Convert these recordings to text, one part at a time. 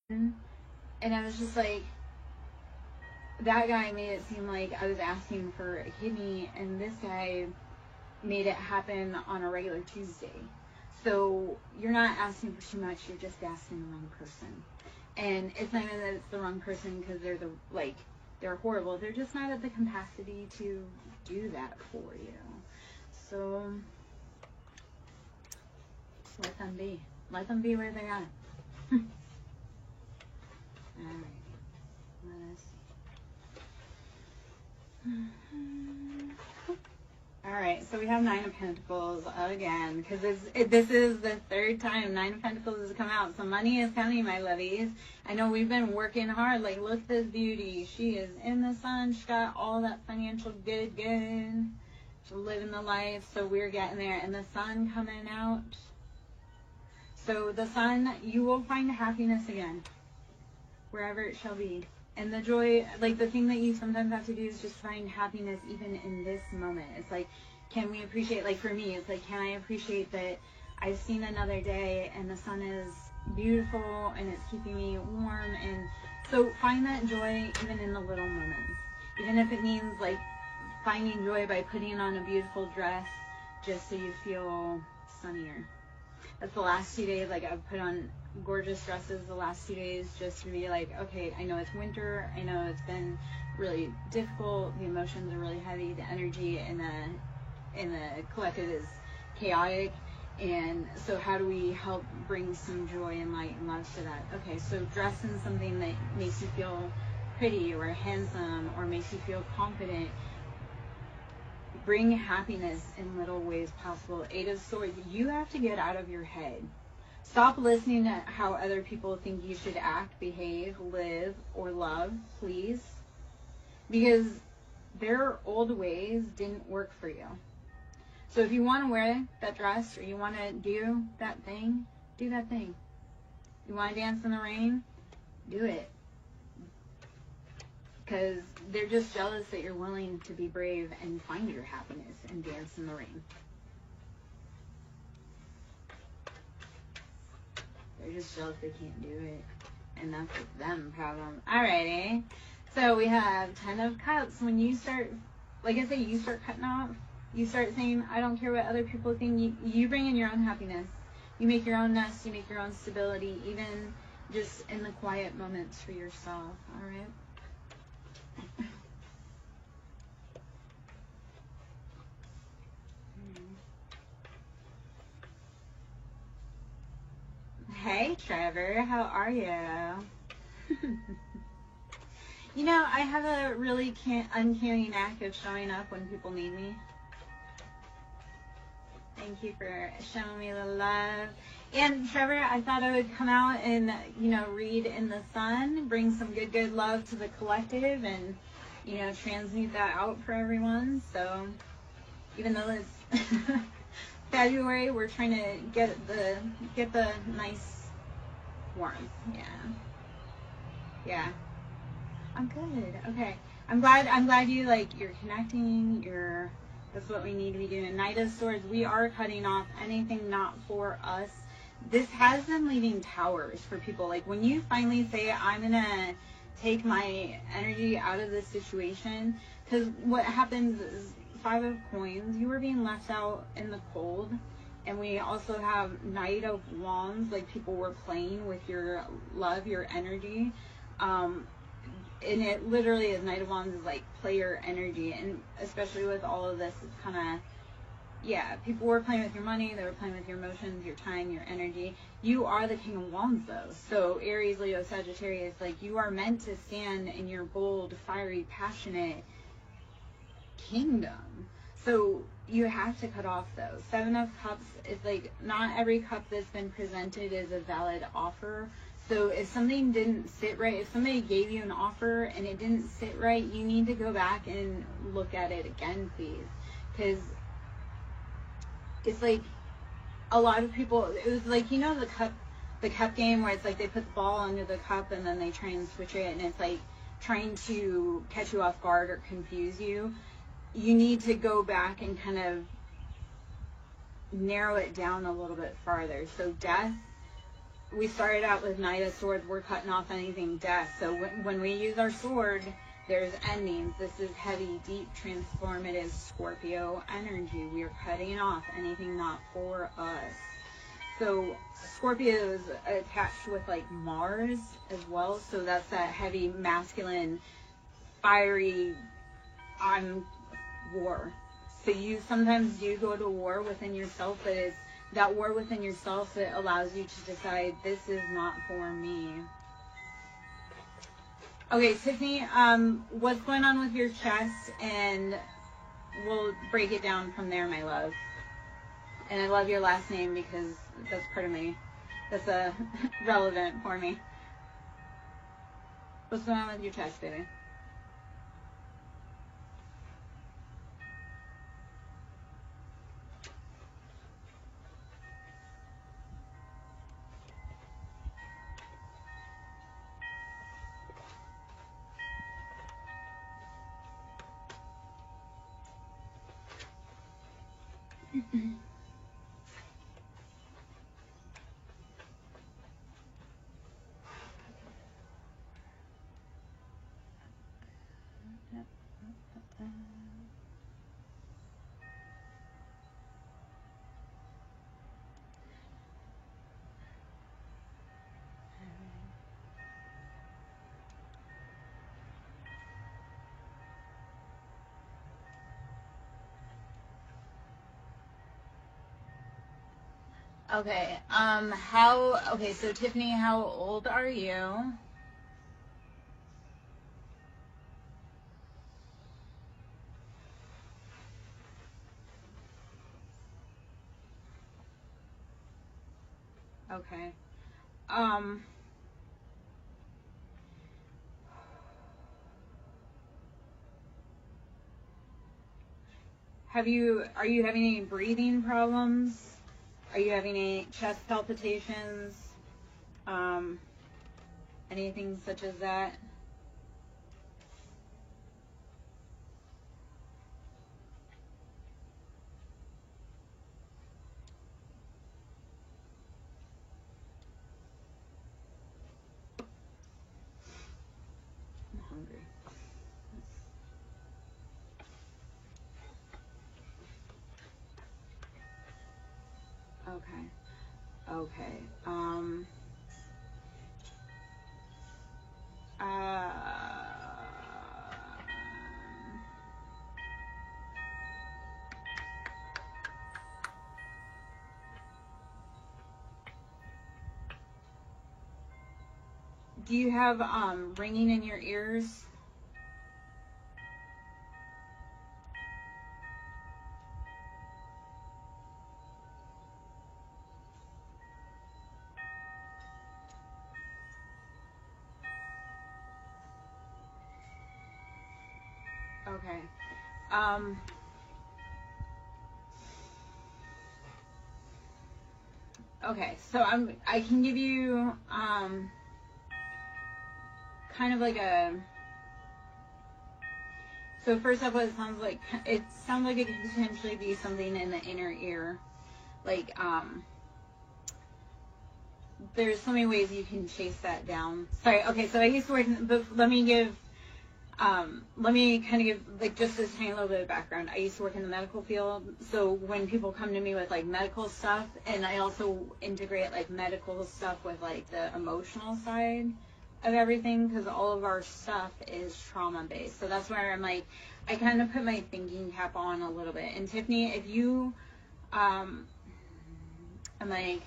And I was just like, that guy made it seem like I was asking for a kidney, and this guy made it happen on a regular Tuesday. So you're not asking for too much, you're just asking the wrong person. And it's not even that it's the wrong person because they're horrible. They're just not at the capacity to do that for you. So let them be. Let them be where they're at. Alright. Let us see. Alright, so we have Nine of Pentacles again, because this is the third time Nine of Pentacles has come out. So money is coming, my lovies. I know we've been working hard. Like, look at this beauty. She is in the sun. She got all that financial good. She's living the life. So we're getting there. And the sun coming out. So the sun, you will find happiness again, wherever it shall be. And the joy, like the thing that you sometimes have to do is just find happiness even in this moment. It's like, can we appreciate, like for me, it's like, can I appreciate that I've seen another day and the sun is beautiful and it's keeping me warm? And so find that joy even in the little moments. Even if it means like finding joy by putting on a beautiful dress just so you feel sunnier. That's the last 2 days, like I've put on gorgeous dresses the last 2 days just to be like, okay, I know it's winter, I know it's been really difficult, the emotions are really heavy, the energy in the collective is chaotic, and so how do we help bring some joy and light and love to that? Okay, so dress in something that makes you feel pretty or handsome or makes you feel confident. Bring happiness in little ways possible. Eight of Swords, you have to get out of your head. Stop listening to how other people think you should act, behave, live, or love, please. Because their old ways didn't work for you. So if you want to wear that dress or you want to do that thing, do that thing. You want to dance in the rain? Do it. Because they're just jealous that you're willing to be brave and find your happiness and dance in the rain. They're just jealous they can't do it. And that's a them problem. Alrighty. So we have 10 of Cups. When you start, like I say, you start cutting off. You start saying, I don't care what other people think. You bring in your own happiness. You make your own nest. You make your own stability. Even just in the quiet moments for yourself. Alright. Hey Trevor, how are you? You know, I have a really uncanny knack of showing up when people need me. Thank you for showing me the love. And Trevor, I thought I would come out and, you know, read in the sun, bring some good love to the collective and, you know, transmute that out for everyone. So even though it's February, we're trying to get the nice warmth. Yeah. I'm good. Okay. I'm glad you you're connecting, that's what we need to be doing. Knight of Swords, we are cutting off anything not for us. This has been leaving towers for people. Like when you finally say, I'm gonna take my energy out of this situation, because what happens is 5 of Coins, you were being left out in the cold. And we also have Knight of Wands, like people were playing with your love, your energy. And it literally is, Knight of Wands is like player energy. And especially with all of this, it's kind of, yeah, people were playing with your money, they were playing with your emotions, your time, your energy. You are the King of Wands though. So Aries, Leo, Sagittarius, like you are meant to stand in your bold, fiery, passionate kingdom. So you have to cut off those. 7 of Cups is like, not every cup that's been presented is a valid offer. So if something didn't sit right, if somebody gave you an offer and it didn't sit right, you need to go back and look at it again, please. Because it's like a lot of people, it was like, you know, the cup game where it's like they put the ball under the cup and then they try and switch it, and it's like trying to catch you off guard or confuse you. You need to go back and kind of narrow it down a little bit farther. So death, we started out with Knight of Swords. We're cutting off anything death. So when we use our sword, there's endings. This is heavy, deep, transformative Scorpio energy. We are cutting off anything not for us. So Scorpio is attached with like Mars as well. So that's that heavy, masculine, fiery, on war. So you sometimes do go to war within yourself, but it's that war within yourself that allows you to decide, this is not for me. Okay, Tiffany, what's going on with your chest? And we'll break it down from there, my love. And I love your last name because that's part of me. That's relevant for me. What's going on with your chest, baby? Okay, okay, so Tiffany, how old are you? Okay. Are you having any breathing problems? Are you having any chest palpitations? Anything such as that? I'm hungry. Okay. Okay. Do you have ringing in your ears? Okay. Okay, so I can give you kind of like so first up, it sounds like it could potentially be something in the inner ear. Like there's so many ways you can chase that down. Sorry, okay, so I used to work but let me kind of give like just this tiny little bit of background. I used to work in the medical field, so when people come to me with like medical stuff, and I also integrate like medical stuff with like the emotional side of everything, because all of our stuff is trauma based. So that's where I'm like, I kind of put my thinking cap on a little bit. And Tiffany, if you I'm like,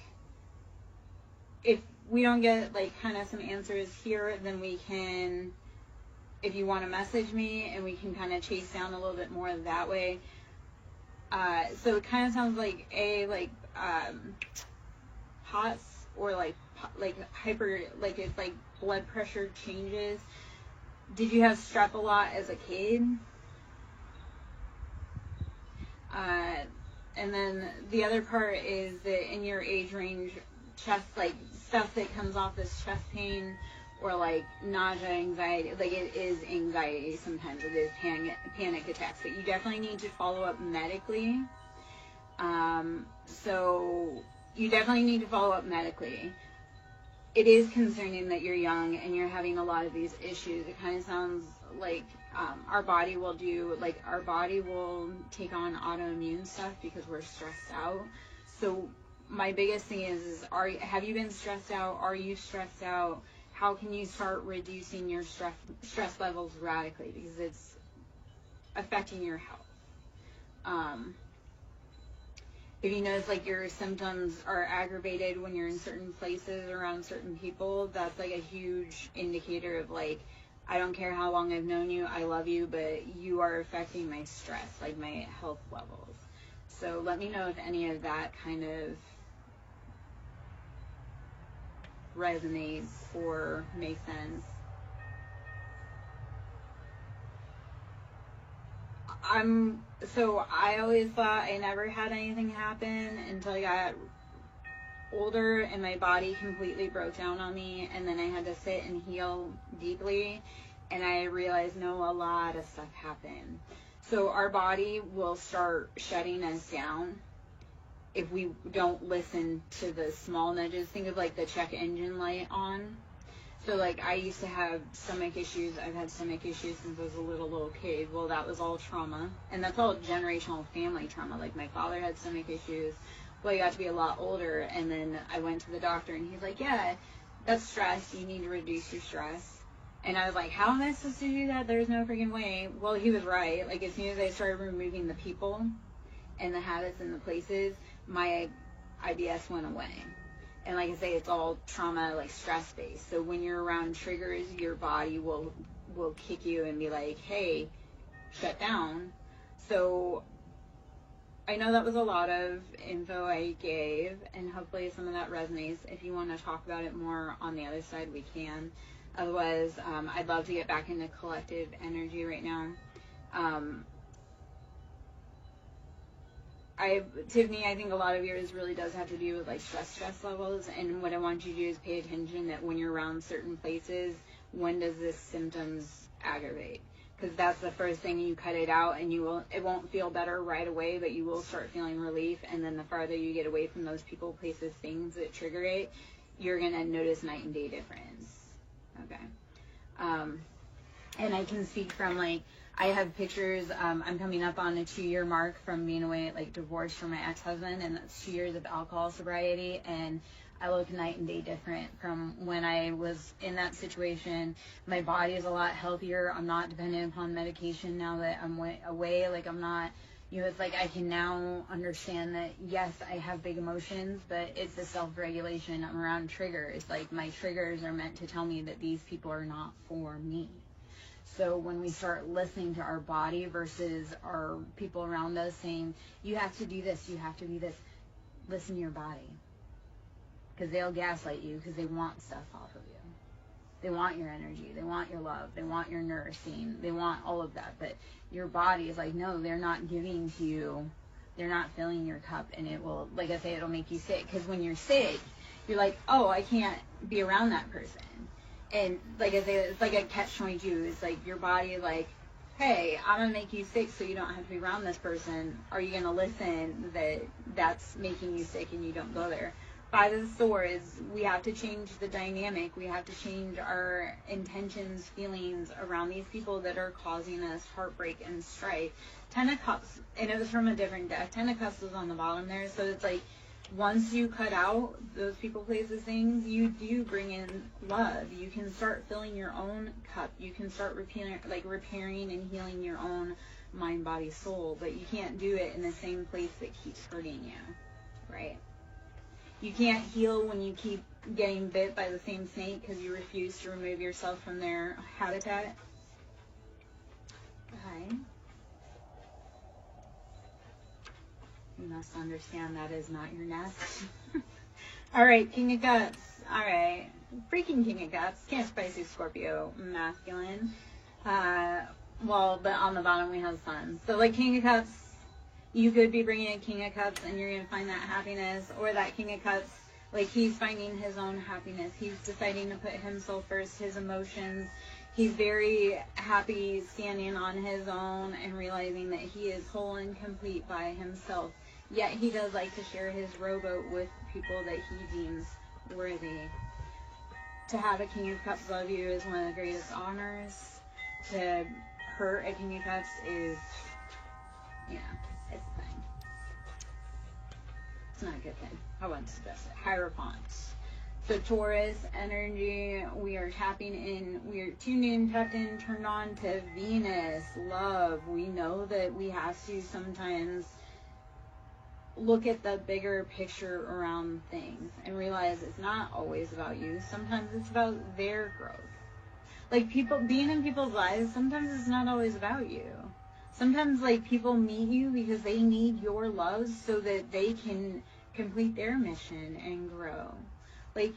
if we don't get like kind of some answers here, then we can, if you want to message me, and we can kind of chase down a little bit more that way. So it kind of sounds like POTS, or like hyper, like it's like blood pressure changes. Did you have strep a lot as a kid? And then the other part is that in your age range, chest, like stuff that comes off as chest pain, or like nausea, anxiety, like it is anxiety sometimes, it is panic attacks, but you definitely need to follow up medically. So you definitely need to follow up medically. it is concerning that you're young and you're having a lot of these issues. It kind of sounds like our body will take on autoimmune stuff because we're stressed out. So my biggest thing is have you been stressed out? Are you stressed out? How can you start reducing your stress levels radically, because it's affecting your health. If you notice like your symptoms are aggravated when you're in certain places around certain people, that's like a huge indicator of like, I don't care how long I've known you, I love you, but you are affecting my stress, like my health levels. So let me know if any of that kind of resonates or makes sense. I always thought I never had anything happen until I got older and my body completely broke down on me, and then I had to sit and heal deeply, and I realized no, a lot of stuff happened. So our body will start shutting us down if we don't listen to the small nudges. Think of like the check engine light on. So like I used to have stomach issues. I've had stomach issues since I was a little kid. Well, that was all trauma, and that's all generational family trauma. Like my father had stomach issues. Well, I got to be a lot older, and then I went to the doctor, and he's like, yeah, that's stress. You need to reduce your stress. And I was like, how am I supposed to do that? There's no freaking way. Well, he was right. Like as soon as I started removing the people and the habits and the places, my IBS went away. And like I say, it's all trauma, like stress based. So when you're around triggers, your body will kick you and be like, hey, shut down. So I know that was a lot of info I gave, and hopefully some of that resonates. If you want to talk about it more on the other side, we can. Otherwise, I'd love to get back into collective energy right now. Tiffany, I think a lot of yours really does have to do with like stress levels, and what I want you to do is pay attention that when you're around certain places, when does this symptoms aggravate? Because that's the first thing. You cut it out, and it won't feel better right away, but you will start feeling relief. And then the farther you get away from those people, places, things that trigger it, you're gonna notice night and day difference. Okay. And I can speak from like, I have pictures. I'm coming up on a 2-year mark from being away, like divorced from my ex-husband, and that's 2 years of alcohol sobriety. And I look night and day different from when I was in that situation. My body is a lot healthier. I'm not dependent upon medication now that I'm away. Like I'm not, it's like I can now understand that, yes, I have big emotions, but it's a self-regulation. I'm around triggers. Like my triggers are meant to tell me that these people are not for me. So when we start listening to our body versus our people around us saying, you have to do this, you have to be this, listen to your body. Because they'll gaslight you because they want stuff off of you. They want your energy. They want your love. They want your nourishing. They want all of that. But your body is like, no, they're not giving to you. They're not filling your cup. And it will, like I say, it'll make you sick. Because when you're sick, you're like, oh, I can't be around that person. And like I say, it's like a catch-22. It's like your body is like, hey, I'm going to make you sick so you don't have to be around this person. Are you going to listen that that's making you sick and you don't go there? By the swords, we have to change the dynamic. We have to change our intentions, feelings around these people that are causing us heartbreak and strife. 10 of Cups, and it was from a different deck. 10 of Cups was on the bottom there. So it's like, once you cut out those people, places, things, you do bring in love. You can start filling your own cup. You can start repairing and healing your own mind, body, soul. But you can't do it in the same place that keeps hurting you, right? You can't heal when you keep getting bit by the same snake because you refuse to remove yourself from their habitat. Okay. You must understand that is not your nest. All right, King of Cups. All right. Freaking King of Cups. Can't spicy Scorpio, masculine. But on the bottom we have Sun. So like King of Cups, you could be bringing a King of Cups and you're going to find that happiness, or that King of Cups, like he's finding his own happiness. He's deciding to put himself first, his emotions. He's very happy standing on his own and realizing that he is whole and complete by himself. Yet he does like to share his rowboat with people that he deems worthy. to have a King of Cups love you is one of the greatest honors. To hurt a King of Cups is, it's a thing. It's not a good thing. I wouldn't suggest it. Hierophant. So Taurus energy, we are tapping in, we are tuned in, tapped in, turned on to Venus, love. We know that we have to sometimes look at the bigger picture around things and realize it's not always about you. Sometimes it's about their growth. Like people, being in people's lives, sometimes it's not always about you. Sometimes like people meet you because they need your love so that they can complete their mission and grow. Like,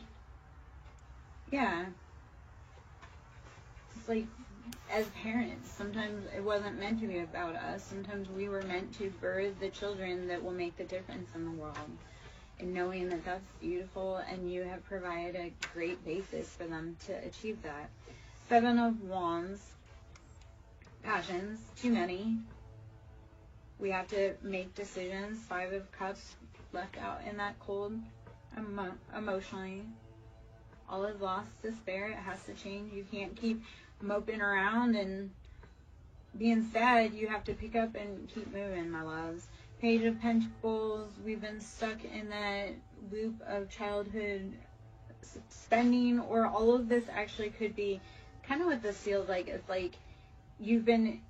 yeah. It's like, as parents, sometimes it wasn't meant to be about us. Sometimes we were meant to birth the children that will make the difference in the world. And knowing that that's beautiful and you have provided a great basis for them to achieve that. 7 of Wands. Passions. Too many. We have to make decisions. 5 of Cups left out in that cold emotionally. All is lost, despair. It has to change. You can't keep moping around and being sad. You have to pick up and keep moving, my loves. Page of Pentacles. We've been stuck in that loop of childhood spending, or all of this actually could be kind of what this feels like. It's like you've been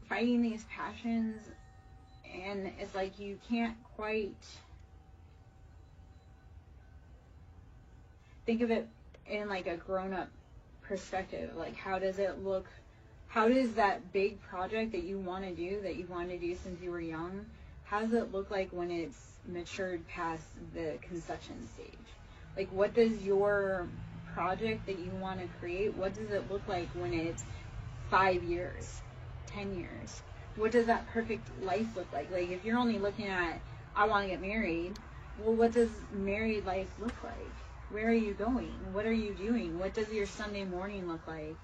fighting these passions and it's like you can't quite think of it in like a grown-up perspective. Like, how does it look? How does that big project that you want to do, that you've wanted to do since you were young, how does it look like when it's matured past the conception stage? Like, what does your project that you want to create, what does it look like when it's 5 years, 10 years? What does that perfect life look like? Like, if you're only looking at, I want to get married, well, what does married life look like? Where are you going? What are you doing? What does your Sunday morning look like?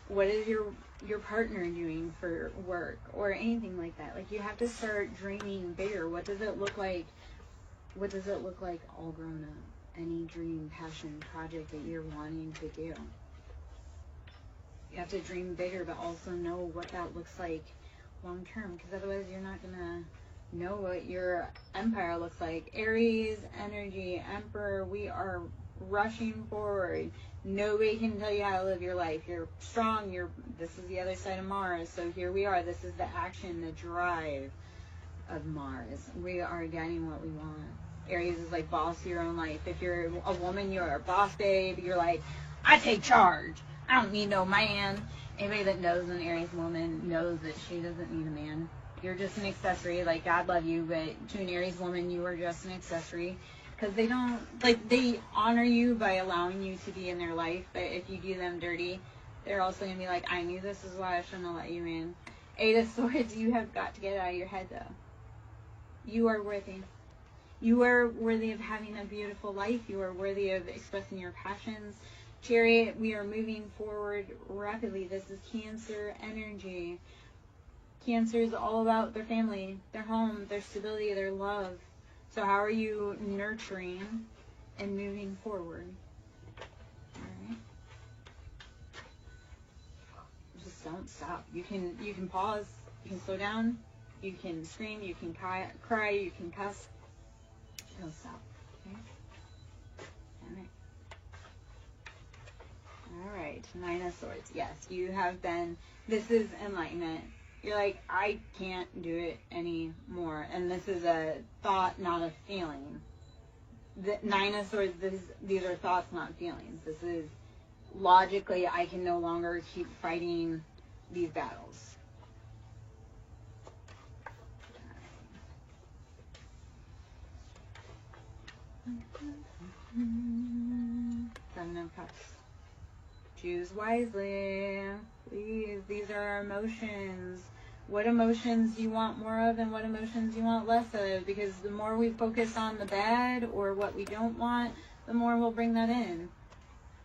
What is your partner doing for work or anything like that? Like, you have to start dreaming bigger. What does it look like? What does it look like all grown up? Any dream, passion, project that you're wanting to do. You have to dream bigger, but also know what that looks like long term, because otherwise you're not going to know what your empire looks like. Aries energy, Emperor, we are rushing forward. Nobody can tell you how to live your life. You're strong. This is the other side of Mars. So here we are. This is the action, the drive of Mars. We are getting what we want. Aries is like boss your own life. If you're a woman, you're a boss babe. You're like, I take charge. I don't need no man. Anybody that knows an Aries woman knows that she doesn't need a man. You're just an accessory. Like, God love you, but to an Aries woman, you are just an accessory. Because they don't, like, they honor you by allowing you to be in their life, but if you do them dirty, they're also going to be like, I knew this is why I shouldn't have let you in. 8 of Swords, you have got to get it out of your head, though. You are worthy. You are worthy of having a beautiful life. You are worthy of expressing your passions. Chariot, we are moving forward rapidly. This is Cancer energy. Cancer is all about their family, their home, their stability, their love. So how are you nurturing and moving forward? All right. Just don't stop. You can pause. You can slow down. You can scream. You can cry. You can cuss. Don't stop. Okay. All right. 9 of Swords. Yes, you have been. This is enlightenment. You're like, I can't do it anymore. And this is a thought, not a feeling. The 9 of Swords, these are thoughts, not feelings. This is logically, I can no longer keep fighting these battles. Seven of Cups. Choose wisely. Please, these are our emotions. What emotions do you want more of and what emotions you want less of? Because the more we focus on the bad or what we don't want, the more we'll bring that in.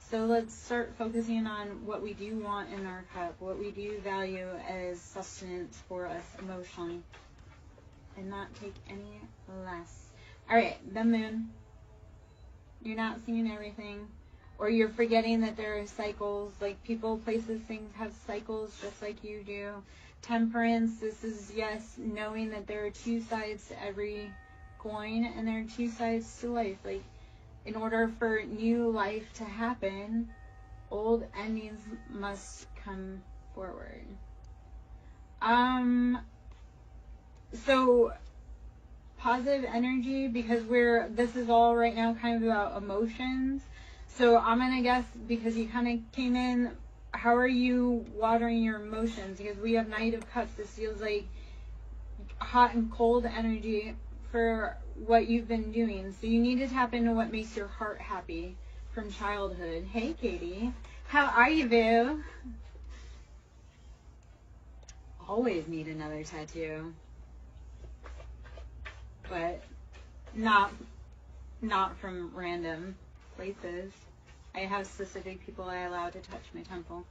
So let's start focusing on what we do want in our cup, what we do value as sustenance for us emotionally, and not take any less. All right, the moon. You're not seeing everything. Or you're forgetting that there are cycles. Like people, places, things have cycles just like you do. Temperance, this is, yes, knowing that there are two sides to every coin and there are two sides to life. Like, in order for new life to happen, old endings must come forward. So positive energy, because this is all right now kind of about emotions. So I'm gonna guess, because you kind of came in, how are you watering your emotions? Because we have Knight of Cups. This feels like hot and cold energy for what you've been doing. So you need to tap into what makes your heart happy from childhood. Hey, Katie. How are you, boo? Always need another tattoo. But not from random places. I have specific people I allow to touch my temple.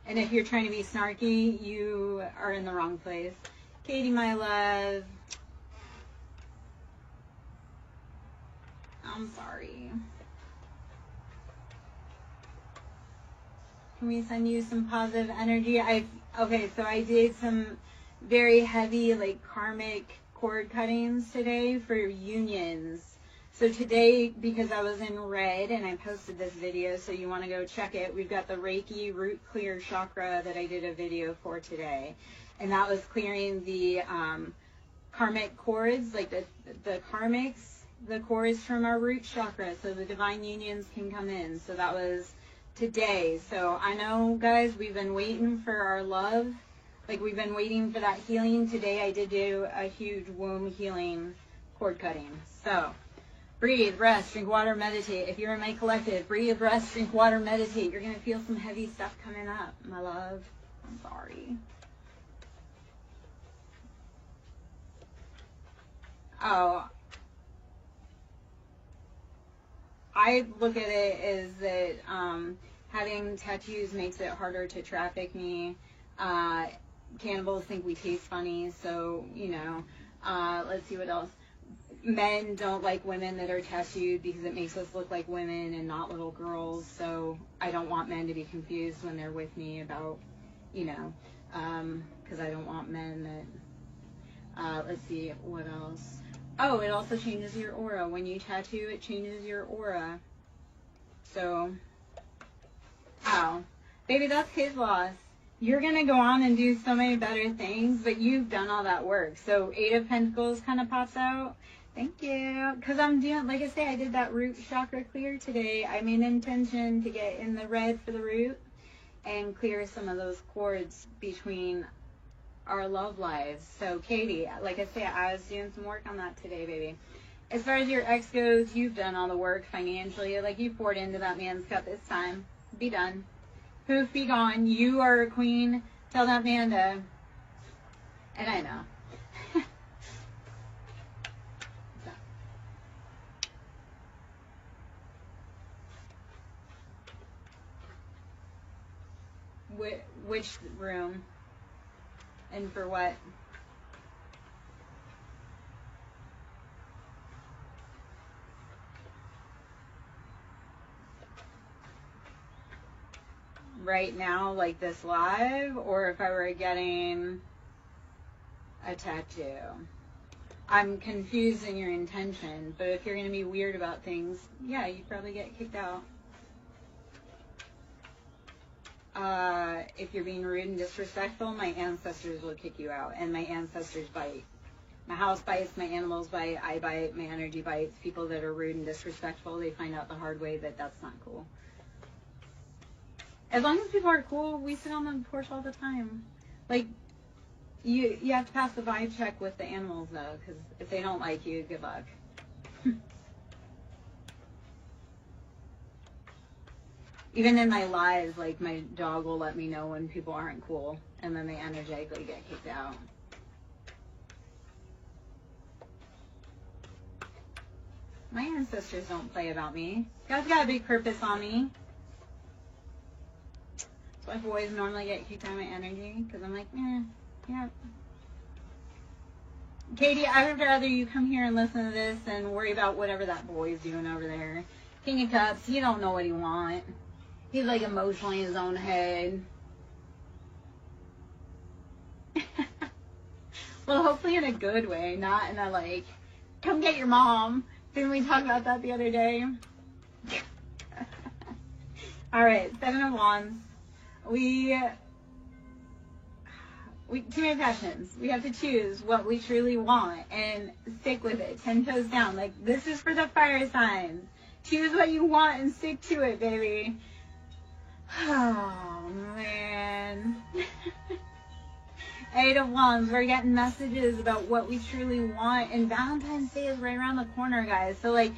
And if you're trying to be snarky, you are in the wrong place. Katie, my love. I'm sorry. Can we send you some positive energy? Okay, so I did some very heavy, like, karmic cord cuttings today for unions. So today, because I was in red and I posted this video, so you want to go check it, we've got the Reiki root clear chakra that I did a video for today. And that was clearing the karmic cords, like the karmics, the cords from our root chakra, so the divine unions can come in. So that was today. So I know, guys, we've been waiting for our love. Like, we've been waiting for that healing. Today I did do a huge womb healing cord cutting. So breathe, rest, drink water, meditate. If you're in my collective, breathe, rest, drink water, meditate. You're going to feel some heavy stuff coming up, my love. I'm sorry. Oh, I look at it as that having tattoos makes it harder to traffic me. Cannibals think we taste funny, so, you know, let's see what else. Men don't like women that are tattooed because it makes us look like women and not little girls, so I don't want men to be confused when they're with me about, you know, because I don't want men that, let's see, what else. Oh, it also changes your aura. When you tattoo, it changes your aura. So, wow. Baby, that's his loss. You're going to go on and do so many better things, but you've done all that work. So, Eight of Pentacles kind of pops out. Thank you. Because I'm doing, like I say, I did that root chakra clear today. I made an intention to get in the red for the root and clear some of those cords between our love lives. So, Katie, like I say, I was doing some work on that today, baby. As far as your ex goes, you've done all the work financially. Like, you poured into that man's cup. It's time. Be done. Poof, be gone. You are a queen. Tell that man to. And I know. Which room? And for what? Right now, like this live, or if I were getting a tattoo? I'm confused in your intention, but if you're going to be weird about things, yeah, you'd probably get kicked out. If you're being rude and disrespectful, my ancestors will kick you out, and my ancestors bite. My house bites, my animals bite, I bite, my energy bites. People that are rude and disrespectful, they find out the hard way that that's not cool. As long as people are cool, we sit on the porch all the time. Like, you have to pass the vibe check with the animals, though, because if they don't like you, good luck. Even in my lives, like, my dog will let me know when people aren't cool, and then they energetically get kicked out. My ancestors don't play about me. God's got a big purpose on me. That's why boys normally get kicked out of my energy, because I'm like, yeah. Katie, I would rather you come here and listen to this than worry about whatever that boy's doing over there. King of Cups, you don't know what he wants. He's like emotionally in his own head. Well, hopefully in a good way, not in a like, come get your mom. Didn't we talk about that the other day? All right, 7 of Wands. Too many passions. We have to choose what we truly want and stick with it. 10 toes down. Like, this is for the fire signs. Choose what you want and stick to it, baby. Oh, man. 8 of Wands. We're getting messages about what we truly want. And Valentine's Day is right around the corner, guys. So, like,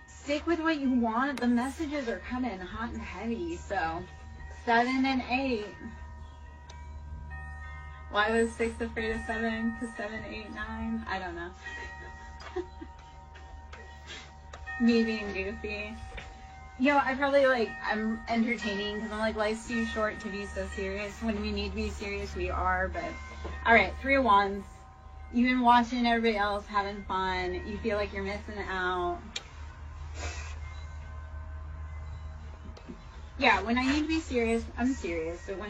stick with what you want. The messages are coming hot and heavy. So, 7 and 8. Why was 6 afraid of 7? Because 7, 8, 9? I don't know. Me being goofy. You know, I probably, like, I'm entertaining because I'm like, life's too short to be so serious. When we need to be serious, we are. But, alright, 3 of Wands. You've been watching everybody else having fun. You feel like you're missing out. Yeah, when I need to be serious, I'm serious. But when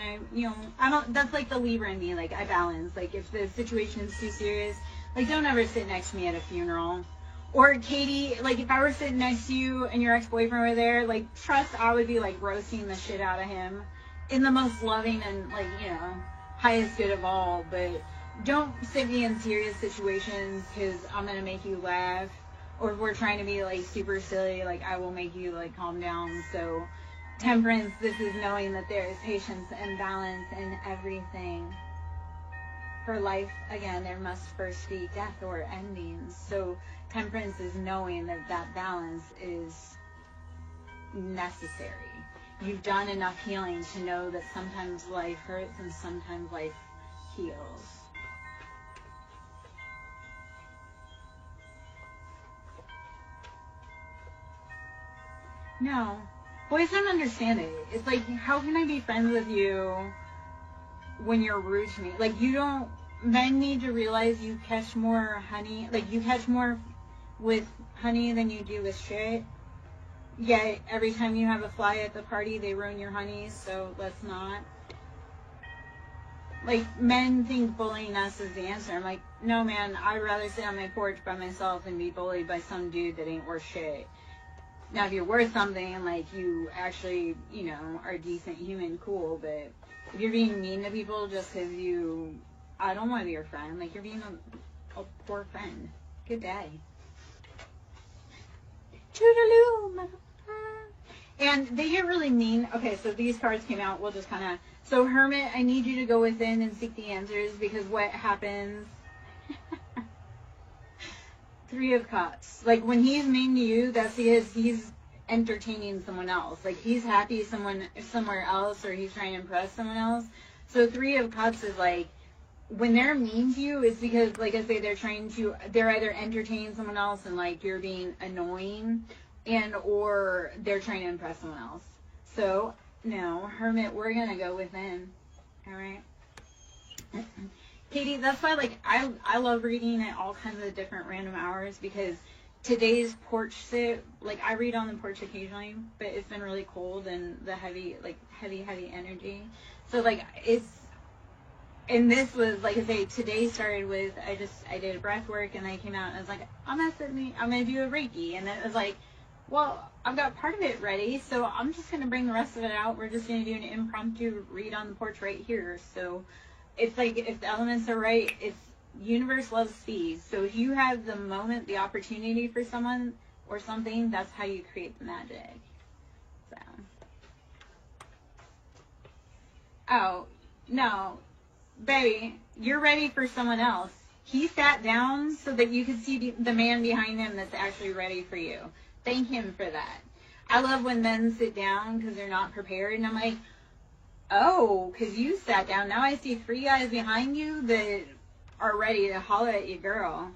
that's like the Libra in me. Like, I balance. Like, if the situation is too serious, like, don't ever sit next to me at a funeral. Or, Katie, like, if I were sitting next to you and your ex-boyfriend were there, like, trust I would be, like, roasting the shit out of him in the most loving and, like, you know, highest good of all. But don't sit me in serious situations because I'm going to make you laugh. Or if we're trying to be, like, super silly, like, I will make you, like, calm down. So, Temperance, this is knowing that there is patience and balance in everything. For life, again, there must first be death or endings. So Temperance is knowing that that balance is necessary. You've done enough healing to know that sometimes life hurts and sometimes life heals. No. Boys don't understand it. It's like, how can I be friends with you when you're rude to me? Like, men need to realize you catch more honey, like, you catch more with honey than you do with shit. Yet, every time you have a fly at the party, they ruin your honey, so let's not. Like, men think bullying us is the answer. I'm like, no, man, I'd rather sit on my porch by myself than be bullied by some dude that ain't worth shit. Now, if you're worth something, like, you actually, you know, are a decent human, cool, but if you're being mean to people just because I don't want to be your friend, like, you're being a poor friend. Good day. Toodaloo, motherfucker. And they get really mean. Okay, so these cards came out, we'll just kind of, so Hermit, I need you to go within and seek the answers, because what happens... 3 of Cups. Like, when he's mean to you, that's because he's entertaining someone else. Like, he's happy somewhere else, or he's trying to impress someone else. So 3 of Cups is like, when they're mean to you, it's because, like I say, they're either entertaining someone else and, like, you're being annoying, or they're trying to impress someone else. So, no, Hermit, we're gonna go within. Alright? Katie, that's why, like, I love reading at all kinds of different random hours, because today's porch sit, like, I read on the porch occasionally, but it's been really cold and the heavy energy. So, like, and this was, like I say, today started with, I did a breath work, and I came out and I was like, I'm going to do a Reiki. And it was like, well, I've got part of it ready, so I'm just going to bring the rest of it out. We're just going to do an impromptu read on the porch right here. So, it's like, if the elements are right, universe loves speed. So if you have the moment, the opportunity for someone or something, that's how you create the magic. So. Oh, no. Baby, you're ready for someone else. He sat down so that you could see the man behind him that's actually ready for you. Thank him for that. I love when men sit down because they're not prepared, and I'm like, oh, because you sat down. Now I see 3 guys behind you that are ready to holler at you, girl.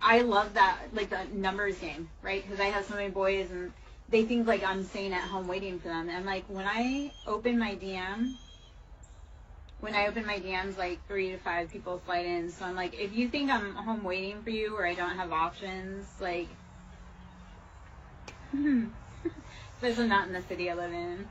I love that, like, the numbers game, right? Because I have so many boys, and they think, like, I'm staying at home waiting for them. And, like, when I open my DM when I open my DMs, like 3 to 5 people slide in. So I'm like, if you think I'm home waiting for you or I don't have options, like, especially not in the city I live in.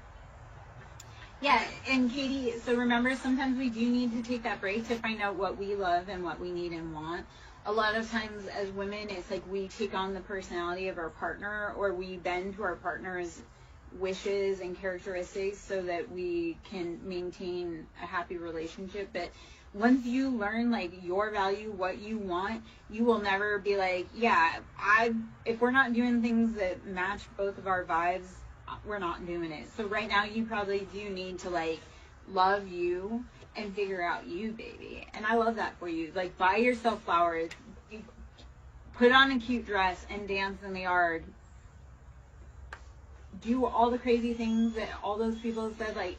Yeah, and Katie, so remember, sometimes we do need to take that break to find out what we love and what we need and want. A lot of times as women, it's like we take on the personality of our partner, or we bend to our partner's wishes and characteristics so that we can maintain a happy relationship. But once you learn like your value, what you want, you will never be like, yeah, if we're not doing things that match both of our vibes, we're not doing it. So right now you probably do need to like love you and figure out you, baby. And I love that for you. Like, buy yourself flowers, put on a cute dress and dance in the yard. Do all the crazy things that all those people said, like,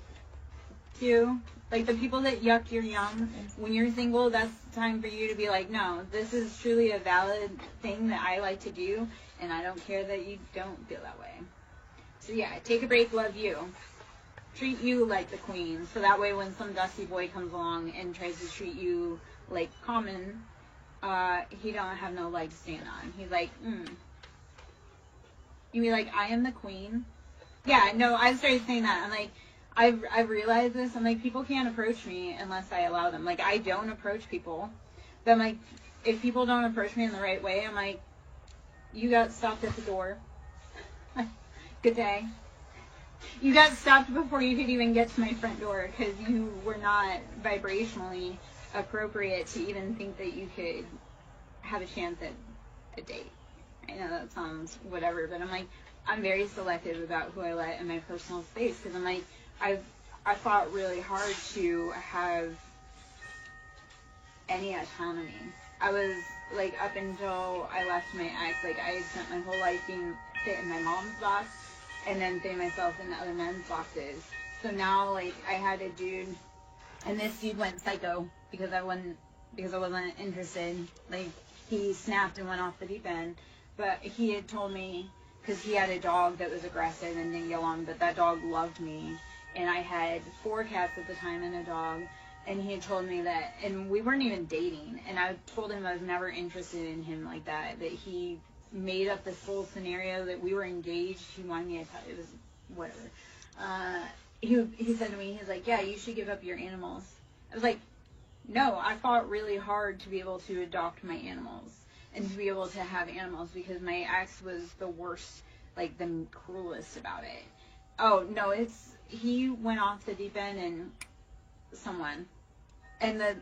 do. Like, the people that yuck your yum. When you're single, that's time for you to be like, no, this is truly a valid thing that I like to do, and I don't care that you don't feel that way. So yeah, take a break, love you. Treat you like the queen, so that way when some dusty boy comes along and tries to treat you like common, he don't have no leg to stand on. He's like, You be like, I am the queen? Yeah, no, I started saying that. I'm like, I've realized this. I'm like, people can't approach me unless I allow them. Like, I don't approach people. But I'm like, if people don't approach me in the right way, I'm like, you got stopped at the door. Good day. You got stopped before you could even get to my front door because you were not vibrationally appropriate to even think that you could have a chance at a date. I know that sounds whatever, but I'm like, I'm very selective about who I let in my personal space because I'm like, I fought really hard to have any autonomy. I was like, up until I left my ex, like I had spent my whole life being fit in my mom's box and then fitting myself in other men's boxes. So now, like, I had a dude, and this dude went psycho because I wasn't interested. Like, he snapped and went off the deep end. But he had told me, because he had a dog that was aggressive and didn't get along, but that dog loved me. And I had 4 cats at the time and a dog. And he had told me that, and we weren't even dating. And I told him I was never interested in him like that. That he made up this whole scenario that we were engaged. He wanted me to tell, it was whatever. He said to me, he's like, yeah, you should give up your animals. I was like, no, I fought really hard to be able to adopt my animals and to be able to have animals because my ex was the worst, like the cruelest about it. Oh, no, he went off the deep end and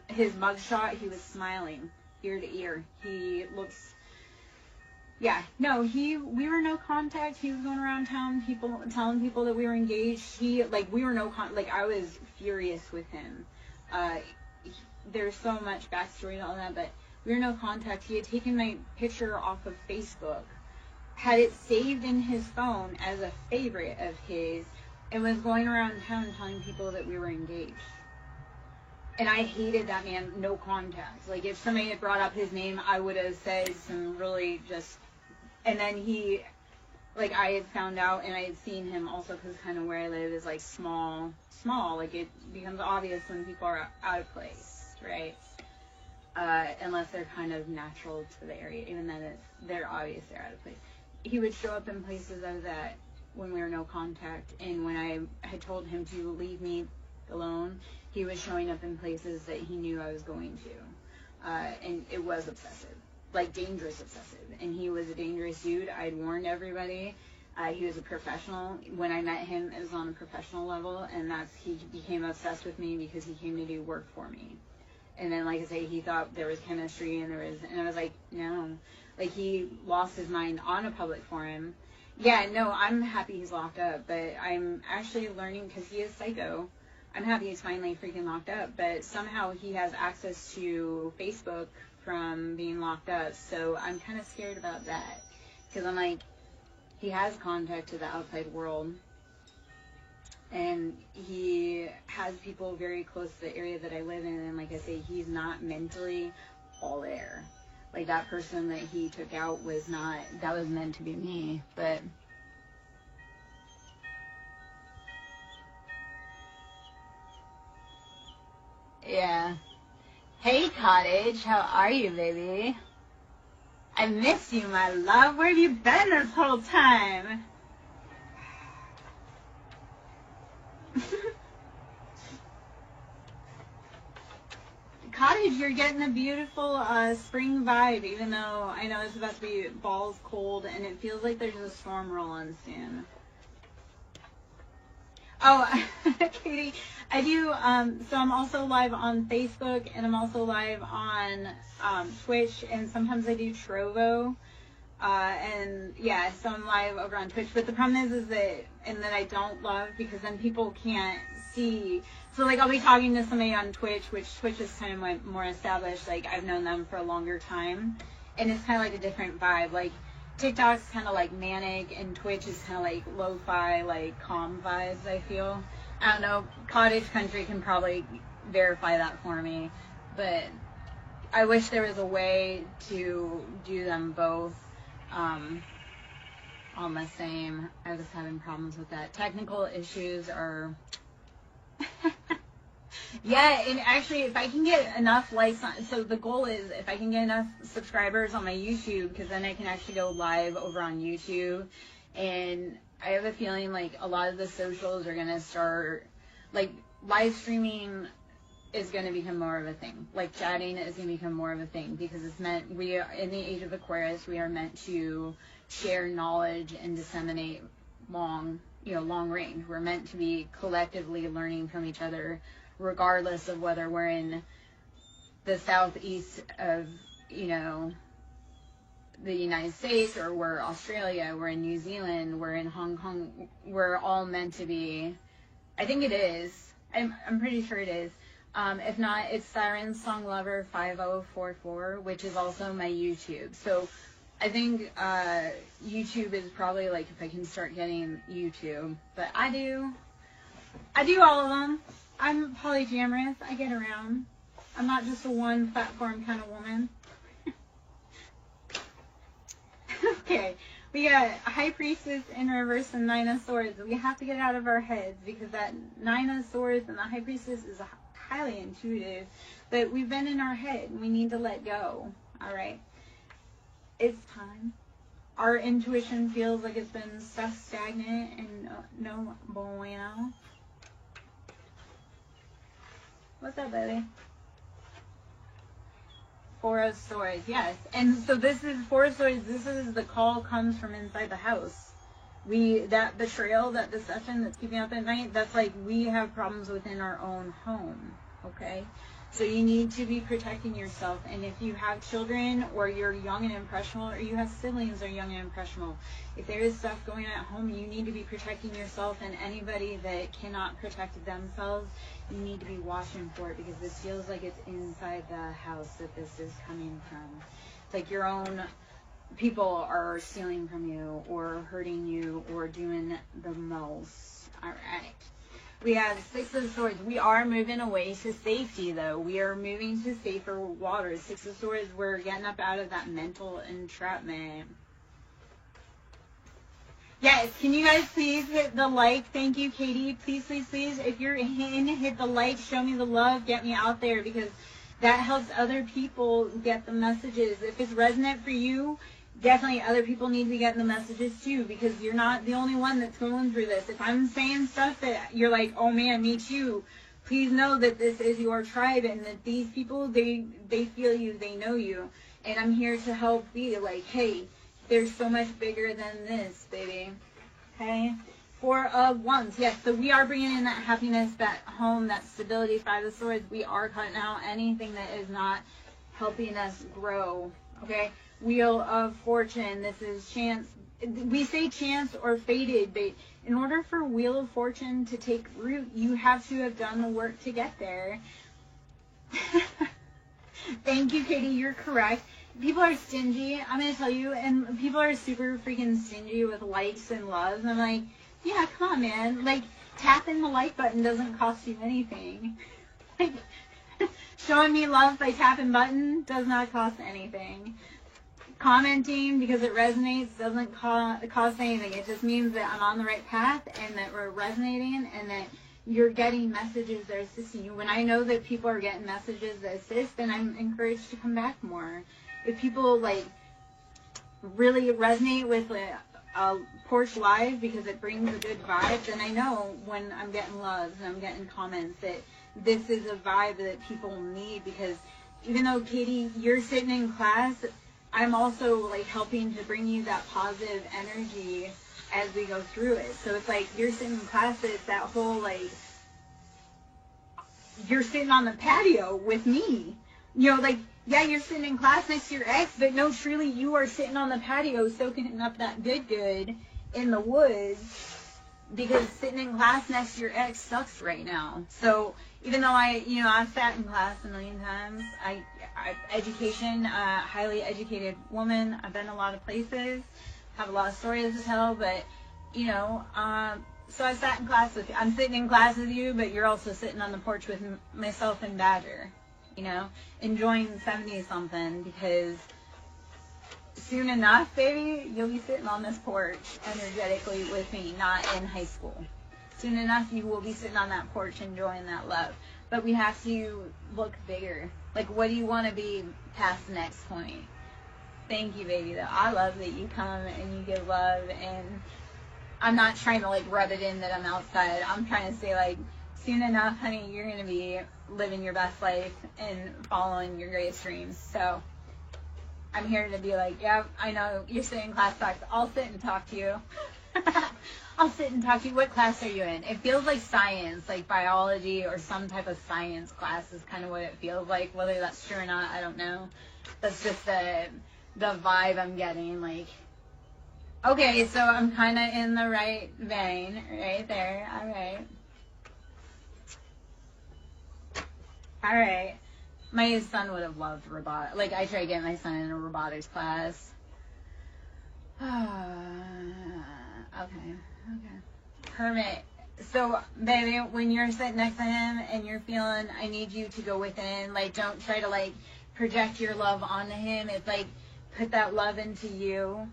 his mugshot, he was smiling ear to ear. He looks, yeah, no, we were no contact. He was going around town, telling people that we were engaged. We were no contact. Like, I was furious with him. There's so much backstory to all that, but we were no contact. He had taken my picture off of Facebook, had it saved in his phone as a favorite of his, and was going around town telling people that we were engaged. And I hated that man, no contact. Like, if somebody had brought up his name, I would have said some really just... And then I had found out, and I had seen him also, because kind of where I live is, like, small. Like, it becomes obvious when people are out of place, right? Unless they're kind of natural to the area. Even then, they're obvious they're out of place. He would show up in places I was at when we were no contact, and when I had told him to leave me alone, he was showing up in places that he knew I was going to. And it was obsessive. Like, dangerous obsessive. And he was a dangerous dude. I'd warned everybody. He was a professional. When I met him, it was on a professional level, and he became obsessed with me because he came to do work for me. And then, like I say, he thought there was chemistry, and I was like, no. Like, he lost his mind on a public forum. Yeah, no, I'm happy he's locked up, but I'm actually learning, because he is psycho, I'm happy he's finally freaking locked up, but somehow he has access to Facebook from being locked up, so I'm kind of scared about that, because I'm like, he has contact to the outside world, and he has people very close to the area that I live in, and like I say, he's not mentally all there. Like, that person that he took out was not, that was meant to be me, but... Cottage. How are you, baby? I miss you, my love. Where have you been this whole time? Cottage, you're getting a beautiful spring vibe, even though I know it's about to be balls cold and it feels like there's a storm rolling soon. Oh, Katie, I do, so I'm also live on Facebook and I'm also live on Twitch, and sometimes I do Trovo. And yeah, so I'm live over on Twitch, but the problem is that, and that I don't love, because then people can't see. So like I'll be talking to somebody on Twitch, which Twitch is kind of more established, like I've known them for a longer time, and it's kind of like a different vibe. Like TikTok's kind of like manic, and Twitch is kind of like lo-fi, like calm vibes, I feel. I don't know, Cottage Country can probably verify that for me, but I wish there was a way to do them both on the same. I was having problems with that. Technical issues are yeah, and actually if I can get enough likes on, so the goal is if I can get enough subscribers on my YouTube, because then I can actually go live over on YouTube, and I have a feeling like a lot of the socials are gonna start, like live streaming is going to become more of a thing. Like chatting is going to become more of a thing, because it's meant, we are in the age of Aquarius, we are meant to share knowledge and disseminate long range. We're meant to be collectively learning from each other, regardless of whether we're in the southeast of, the United States, or we're Australia, we're in New Zealand, we're in Hong Kong. We're all meant to be, I think it is, I'm pretty sure it is. If not, it's SirenSong Lover 5044, which is also my YouTube. So I think YouTube is probably like if I can start getting YouTube. But I do all of them. I'm polyamorous. I get around. I'm not just a one platform kind of woman. Okay, we got High Priestess in reverse and Nine of Swords. We have to get out of our heads, because that Nine of Swords and the High Priestess is highly intuitive, but we've been in our head and we need to let go. All right, it's time. Our intuition feels like it's been stuck stagnant and no bueno. What's up, baby? Four of Swords, yes. And so this is Four of Swords. This is the call comes from inside the house. That betrayal, that deception that's keeping up at night, that's like we have problems within our own home, okay? So you need to be protecting yourself. And if you have children, or you're young and impressionable, or you have siblings that are young and impressionable, if there is stuff going on at home, you need to be protecting yourself. And anybody that cannot protect themselves, you need to be watching for it, because this feels like it's inside the house that this is coming from. It's like your own people are stealing from you, or hurting you, or doing the most. All right. We have Six of Swords. We are moving away to safety, though. We are moving to safer waters. Six of Swords, we're getting up out of that mental entrapment. Yes, can you guys please hit the like? Thank you, Katie. Please, please, please. If you're in, hit the like. Show me the love. Get me out there, because that helps other people get the messages. If it's resonant for you, definitely other people need to be getting the messages too, because you're not the only one that's going through this. If I'm saying stuff that you're like, oh man, me too, please know that this is your tribe, and that these people, they feel you, they know you, and I'm here to help be like, hey, there's so much bigger than this, baby. Okay? Four of Wands. Yes, so we are bringing in that happiness, that home, that stability. Five of Swords. We are cutting out anything that is not helping us grow. Okay? Wheel of Fortune. This is chance. We say chance or fated, but in order for Wheel of Fortune to take root, you have to have done the work to get there. Thank you, Katie. You're correct. People are stingy, I'm going to tell you, and people are super freaking stingy with likes and loves. And I'm like, yeah, come on, man. Like, tapping the like button doesn't cost you anything. Like, showing me love by tapping button does not cost anything. Commenting because it resonates doesn't cost anything. It just means that I'm on the right path, and that we're resonating, and that you're getting messages that are assisting you. When I know that people are getting messages that assist, then I'm encouraged to come back more. If people like really resonate with a porch live because it brings a good vibe, then I know when I'm getting loves and I'm getting comments that this is a vibe that people need. Because even though, Katie, you're sitting in class, I'm also like helping to bring you that positive energy as we go through it. So it's like you're sitting in class, it's that whole like, you're sitting on the patio with me. You know, like, yeah, you're sitting in class next to your ex, but no, truly, you are sitting on the patio soaking up that good in the woods, because sitting in class next to your ex sucks right now. So even though I've sat in class a million times, education, highly educated woman, I've been a lot of places, have a lot of stories to tell, but, so I sat in class with you. I'm sitting in class with you, but you're also sitting on the porch with myself and Badger, enjoying 70-something, because soon enough, baby, you'll be sitting on this porch energetically with me, not in high school. Soon enough, you will be sitting on that porch enjoying that love. But we have to look bigger. Like, what do you want to be past the next point? Thank you, baby, though. I love that you come and you give love, and I'm not trying to, like, rub it in that I'm outside. I'm trying to say, like, soon enough, honey, you're going to be living your best life and following your greatest dreams. So I'm here to be like, yeah, I know you're sitting in class talks. I'll sit and talk to you. I'll sit and talk to you. What class are you in? It feels like science, like biology or some type of science class is kind of what it feels like. Whether that's true or not, I don't know. That's just the vibe I'm getting. Like, okay, so I'm kind of in the right vein right there. All right. All right. My son would have loved robotics. Like, I tried getting my son in a robotics class. Okay. Hermit. So, baby, when you're sitting next to him and you're feeling, I need you to go within, like, don't try to, like, project your love onto him. It's like, put that love into you.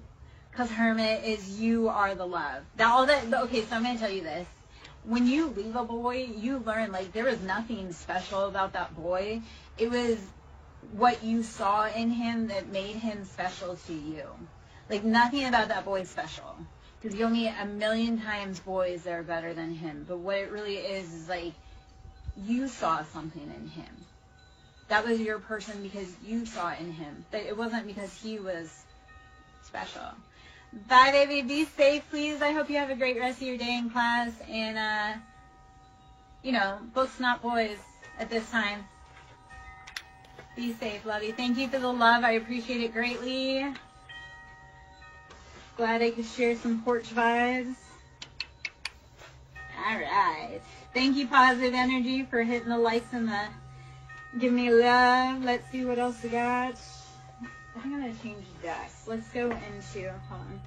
Because Hermit is, you are the love. Okay, so I'm going to tell you this. When you leave a boy, you learn, like, there was nothing special about that boy. It was what you saw in him that made him special to you. Like, nothing about that boy is special. Because you'll meet a million times boys that are better than him. But what it really is like, you saw something in him. That was your person because you saw it in him. But it wasn't because he was special. Bye, baby. Be safe, please. I hope you have a great rest of your day in class. And, books, not boys at this time. Be safe, lovey. Thank you for the love. I appreciate it greatly. Glad I could share some porch vibes. All right. Thank you, Positive Energy, for hitting the likes and the give me love. Let's see what else we got. I'm going to change decks. Let's go into, hold on.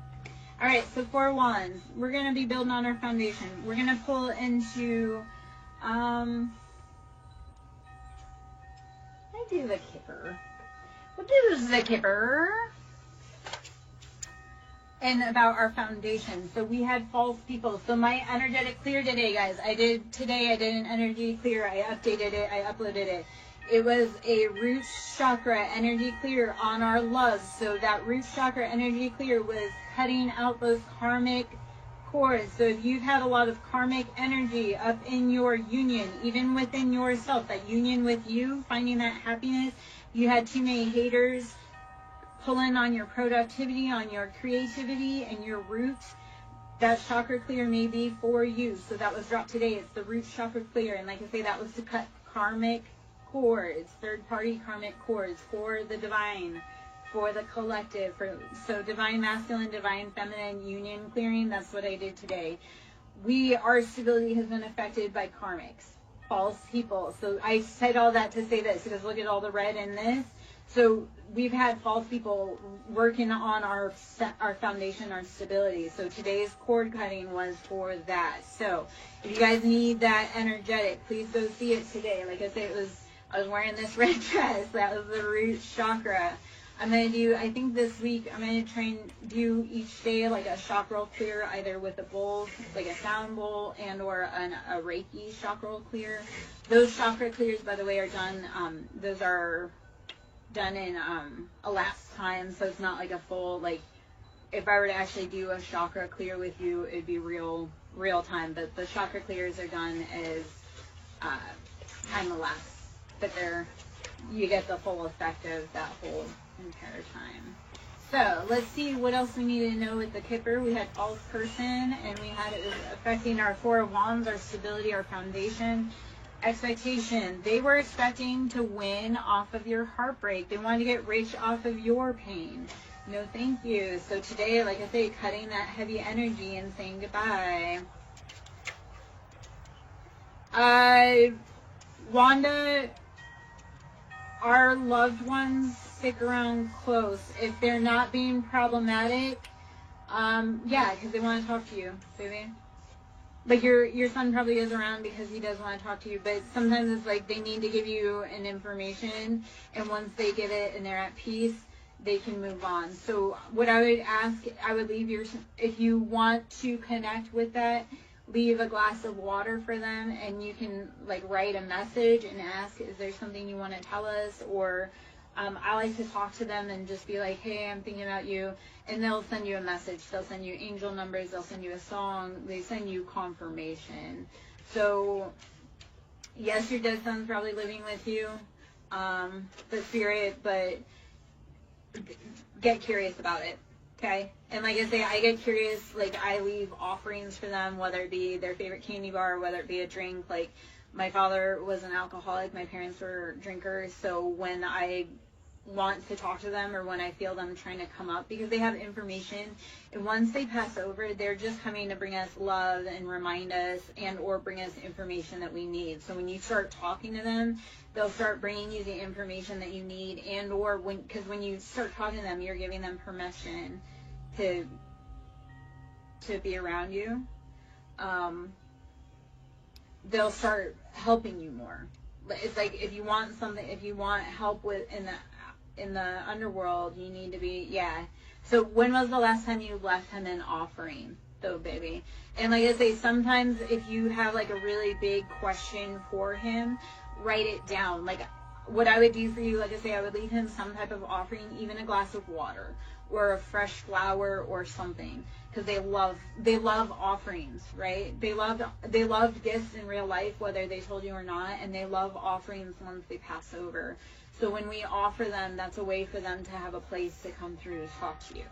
All right, so 4 wands. We're going to be building on our foundation. We're going to pull into, I do the Kipper. What is the Kipper? And about our foundation. So we had false people. So my energetic clear today, guys. I did an energy clear. I updated it. I uploaded it. It was a root chakra energy clear on our loves. So that root chakra energy clear was cutting out those karmic cords. So if you've had a lot of karmic energy up in your union, even within yourself, that union with you, finding that happiness, you had too many haters pulling on your productivity, on your creativity, and your roots, that chakra clear may be for you. So that was dropped today. It's the root chakra clear. And like I say, that was to cut karmic cords, third-party karmic cords for the divine, for the collective. So divine masculine, divine feminine union clearing, that's what I did today. Our stability has been affected by karmics, false people. So I said all that to say this, because look at all the red in this. So we've had false people working on our foundation, our stability. So today's cord cutting was for that. So if you guys need that energetic, please go see it today. Like I said, I was wearing this red dress. That was the root chakra. I'm going to do, I think this week, I'm going to try and do each day like a chakra clear, either with a bowl, like a sound bowl, and or a Reiki chakra clear. Those chakra clears, by the way, are done, those are done in a lapsed time, so it's not like a full, like, if I were to actually do a chakra clear with you, it'd be real time, but the chakra clears are done as time elapsed, but you get the full effect of that whole entire time. So let's see what else we need to know with the Kipper. We had false person, and we had it was affecting our 4 of Wands, our stability, our foundation, expectation. They were expecting to win off of your heartbreak. They wanted to get rich off of your pain. No, thank you. So today, like I say, cutting that heavy energy and saying goodbye. Wanda, our loved ones stick around close. If they're not being problematic, yeah, because they want to talk to you, baby. Like your son probably is around because he does want to talk to you, but sometimes it's like they need to give you an information, and once they get it and they're at peace, they can move on. So what I would ask, I would leave if you want to connect with that, leave a glass of water for them, and you can like write a message and ask, is there something you want to tell us? Or I like to talk to them and just be like, hey, I'm thinking about you, and they'll send you a message. They'll send you angel numbers, they'll send you a song, they send you confirmation. So yes, your dead son's probably living with you, the spirit, but get curious about it. Okay, and like I say, I get curious, like I leave offerings for them, whether it be their favorite candy bar, whether it be a drink. Like my father was an alcoholic, my parents were drinkers, so when I want to talk to them or when I feel them trying to come up, because they have information, and once they pass over, they're just coming to bring us love and remind us and or bring us information that we need. So when you start talking to them, they'll start bringing you the information that you need, and or because when you start talking to them, you're giving them permission to be around you. They'll start helping you more. It's like if you want something, if you want help with in the underworld, you need to be, yeah. So when was the last time you left him an offering, though, baby? And like I say, sometimes if you have like a really big question for him, write it down. Like what I would do for you, like I say, I would leave him some type of offering, even a glass of water or a fresh flower or something, because they love offerings, right? They loved gifts in real life, whether they told you or not, and they love offerings once they pass over. So when we offer them, that's a way for them to have a place to come through to talk to you.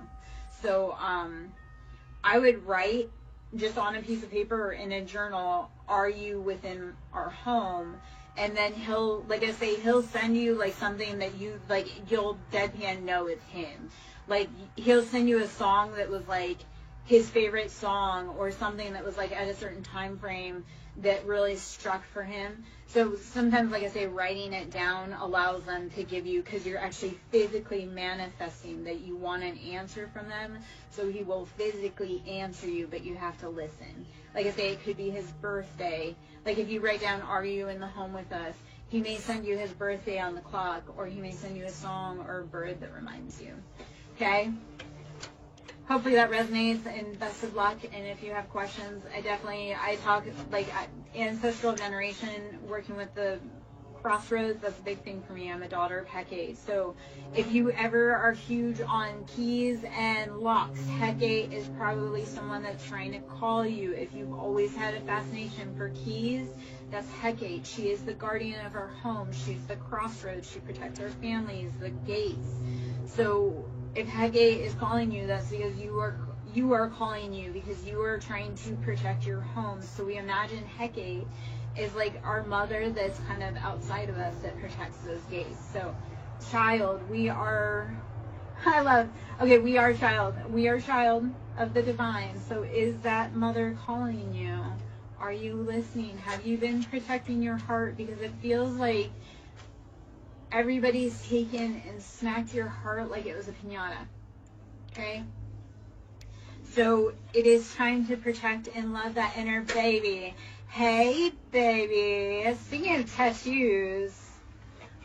So I would write just on a piece of paper or in a journal, are you within our home? And then he'll, like I say, he'll send you like something that you like, you'll deadpan know it's him. Like he'll send you a song that was like his favorite song, or something that was like at a certain time frame that really struck for him. So sometimes, like I say, writing it down allows them to give you, because you're actually physically manifesting that you want an answer from them. So he will physically answer you, but you have to listen. Like I say, it could be his birthday. Like if you write down, are you in the home with us? He may send you his birthday on the clock, or he may send you a song or a bird that reminds you. Okay? Hopefully that resonates, and best of luck. And if you have questions, I talk like ancestral generation, working with the crossroads. That's a big thing for me. I'm a daughter of Hecate. So if you ever are huge on keys and locks, Hecate is probably someone that's trying to call you. If you've always had a fascination for keys, that's Hecate. She is the guardian of our home. She's the crossroads. She protects our families, the gates. So if Hecate is calling you, that's because you are calling you, because you are trying to protect your home. So we imagine Hecate is like our mother that's kind of outside of us that protects those gates. So child, we are child. We are child of the divine. So is that mother calling you? Are you listening? Have you been protecting your heart? Because it feels like everybody's taken and smacked your heart like it was a piñata. Okay? So it is time to protect and love that inner baby. Hey, baby. Speaking of tattoos,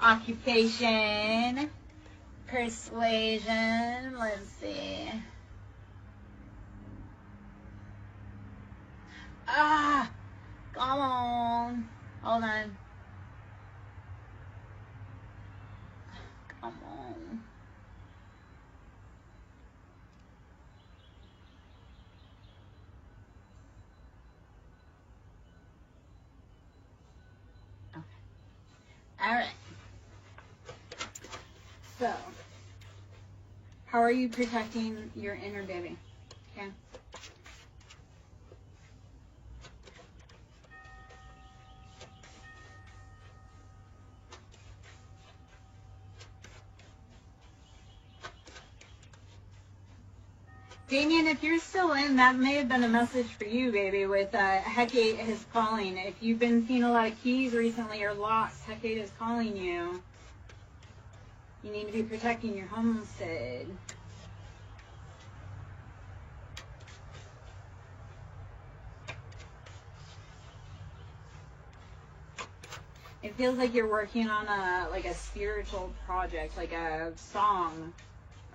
occupation. Persuasion. Let's see. Ah! Come on. Hold on. Come on. Okay. All right. So, how are you protecting your inner baby? Okay. Damien, if you're still in, that may have been a message for you, baby, with Hecate is calling. If you've been seeing a lot of keys recently or locks, Hecate is calling you. You need to be protecting your homestead. It feels like you're working on a spiritual project, like a song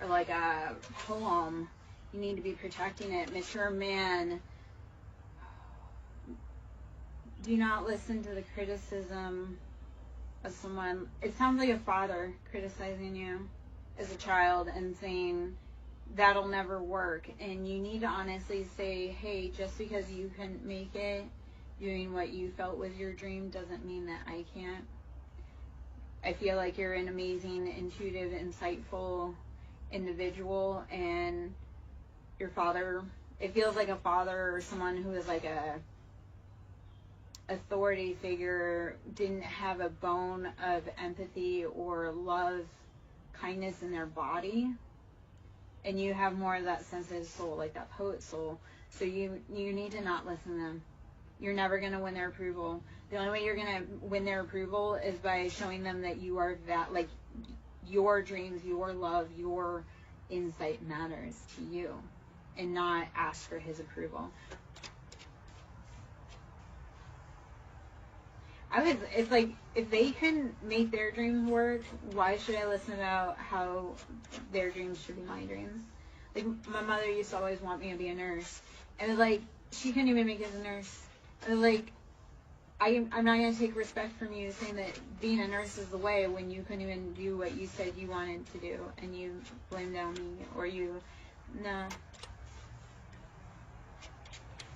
or like a poem. You need to be protecting it. Mature man, do not listen to the criticism of someone. It sounds like a father criticizing you as a child and saying that'll never work. And you need to honestly say, hey, just because you couldn't make it doing what you felt was your dream doesn't mean that I can't. I feel like you're an amazing, intuitive, insightful individual, and your father, it feels like a father or someone who is like a authority figure didn't have a bone of empathy or love, kindness in their body, and you have more of that sensitive soul, like that poet soul. So you need to not listen to them. You're never going to win their approval. The only way you're going to win their approval is by showing them that you are that, like, your dreams, your love, your insight matters to you, and not ask for his approval. It's like, if they can make their dreams work, why should I listen about how their dreams should be my dreams? Like, my mother used to always want me to be a nurse. And it was like, she couldn't even make it as a nurse. And it was like, I'm not going to take respect from you saying that being a nurse is the way when you couldn't even do what you said you wanted to do. And you blamed on me, or no.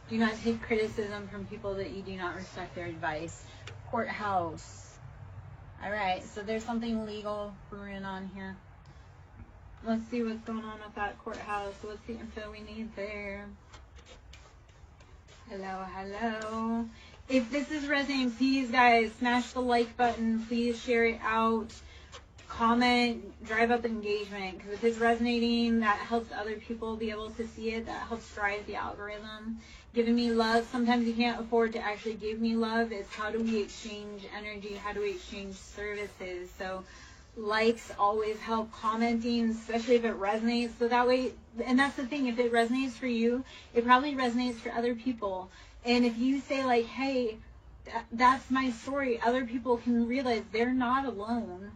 Do not take criticism from people that you do not respect their advice. Courthouse. Alright, so there's something legal brewing on here. Let's see what's going on with that courthouse. What's the info we need there? Hello. If this is resonating, please, guys, smash the like button. Please share it out. Comment, drive up engagement, because if it's resonating, that helps other people be able to see it. That helps drive the algorithm. Giving me love. Sometimes you can't afford to actually give me love. It's how do we exchange energy? How do we exchange services? So likes always help. Commenting, especially if it resonates. So that way, and that's the thing, if it resonates for you, it probably resonates for other people. And if you say like, hey, that's my story, other people can realize they're not alone,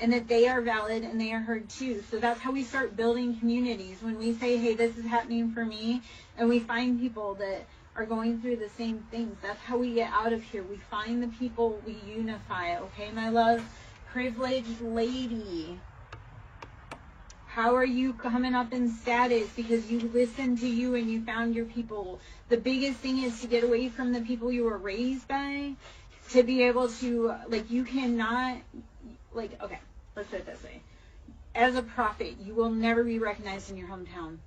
and that they are valid and they are heard too. So that's how we start building communities. When we say, hey, this is happening for me, and we find people that are going through the same things, that's how we get out of here. We find the people, we unify. Okay, my love? Privileged lady. How are you coming up in status? Because you listened to you and you found your people. The biggest thing is to get away from the people you were raised by, to be able to, like, you cannot, like, okay, let's put it this way. As a prophet, you will never be recognized in your hometown.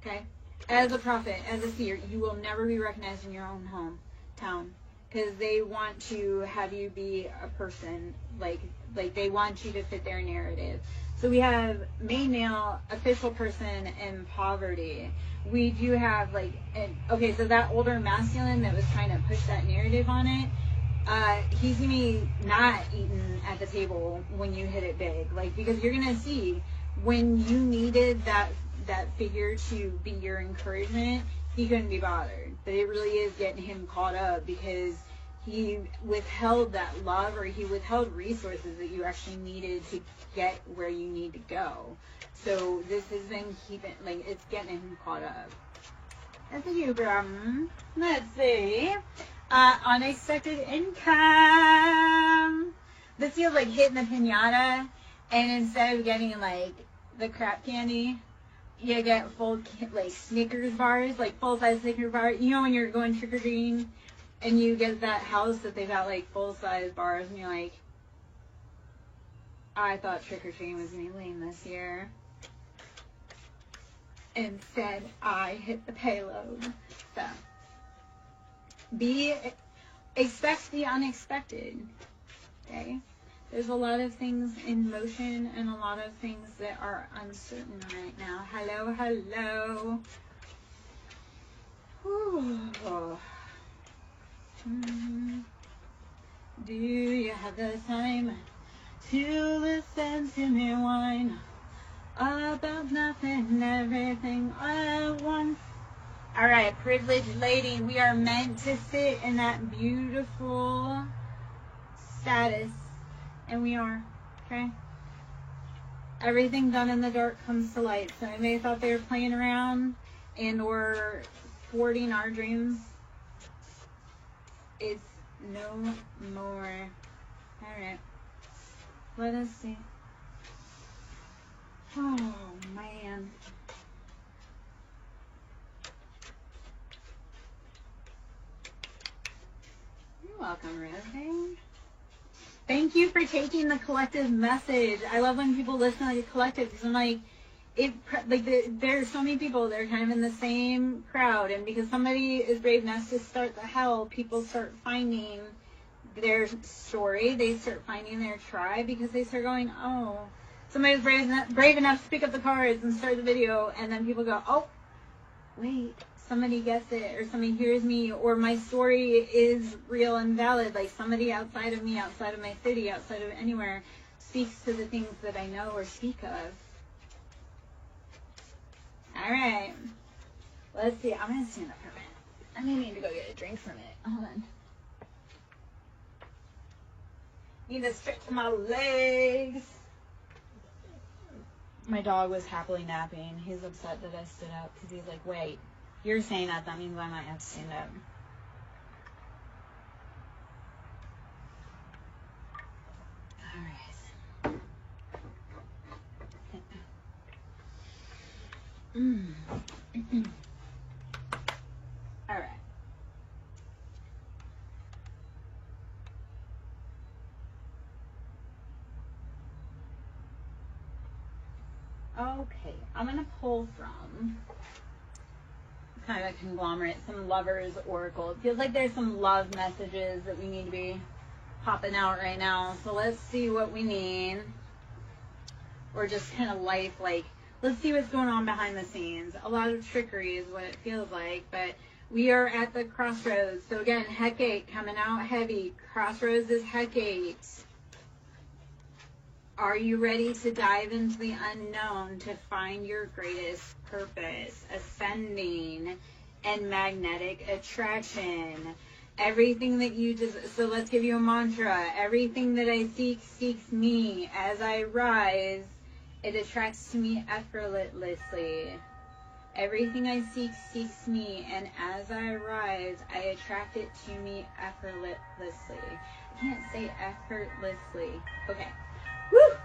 Okay? As a prophet, as a seer, you will never be recognized in your own hometown. Because they want to have you be a person, like they want you to fit their narrative. So we have main male, official person, and poverty. We do have okay, so that older masculine that was trying to push that narrative on it, he's gonna be not eating at the table when you hit it big, because you're gonna see when you needed that figure to be your encouragement, he couldn't be bothered. But it really is getting him caught up, because he withheld that love, or he withheld resources that you actually needed to get where you need to go. So this has been keeping, like, it's getting him caught up. That's a huge problem. Let's see. Unexpected income. This feels like hitting the pinata, and instead of getting, like, the crap candy, you get full, like, Snickers bars, like, full-size Snickers bars. You know when you're going trick-or-treating, and you get that house that they got, like, full-size bars, and you're like, I thought trick-or-treating was going to be lame this year. Instead, I hit the payload. So, expect the unexpected, okay? There's a lot of things in motion and a lot of things that are uncertain right now. Hello, hello. Whew. Do you have the time to listen to me whine about nothing and everything at once? All right, privileged lady, we are meant to sit in that beautiful status, and we are, okay? Everything done in the dark comes to light. So anybody thought they were playing around and or thwarting our dreams, it's no more. All right, let us see. Oh, man. You're welcome, Rosie. Thank you for taking the collective message. I love when people listen to the collective, because I'm like, there's so many people that are kind of in the same crowd, and because somebody is brave enough to start the hell, people start finding their story. They start finding their tribe, because they start going, oh, somebody's brave enough to pick up the cards and start the video, and then people go, oh, wait, somebody gets it, or somebody hears me, or my story is real and valid. Like, somebody outside of me, outside of my city, outside of anywhere, speaks to the things that I know or speak of. All right, let's see. I'm gonna stand up for a minute. I may need to go get a drink for a minute. Hold on. Need to stretch my legs. My dog was happily napping. He's upset that I stood up, because he's like, wait, you're saying that means I might have to stand up. All right. All right. Okay, I'm going to pull from kind of a conglomerate, some Lovers Oracle. It feels like there's some love messages that we need to be popping out right now. So let's see what we need. Or just kind of life, like, let's see what's going on behind the scenes. A lot of trickery is what it feels like, but we are at the crossroads. So again, Hecate coming out heavy. Crossroads is Hecate. Are you ready to dive into the unknown to find your greatest purpose? Ascending and magnetic attraction. Everything that you just, so let's give you a mantra. Everything that I seek seeks me. As I rise, it attracts to me effortlessly. Everything I seek seeks me, and as I rise, I attract it to me effortlessly. I can't say effortlessly. Okay. Woo!